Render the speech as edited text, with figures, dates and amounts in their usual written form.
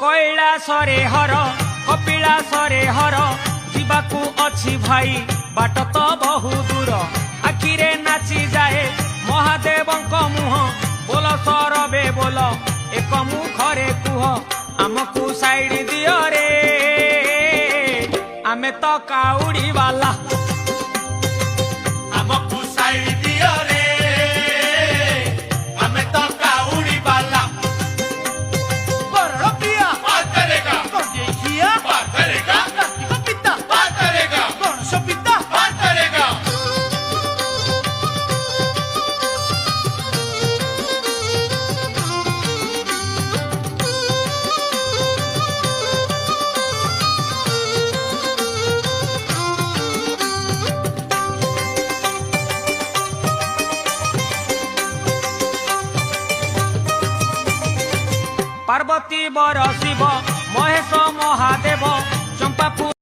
कैलासरे हर कपिलासरे हर जीवाकू अछि भाई बाट तो बहु दूर आखिरे नाची जाए महादेवंक मुह बोल सरबे बोल एक मुखरे कुह आमकू साइड दियो रे आमे तो काउड़ी वाला आमकू साइड दियो रे आमे तो काउड़ी वाला बरड़ो पिया बात करेगा कंडेखिया बात करेगा कार्तिक पिता बात करेगा गणेश पिता बात करेगा पार्वती बर शिव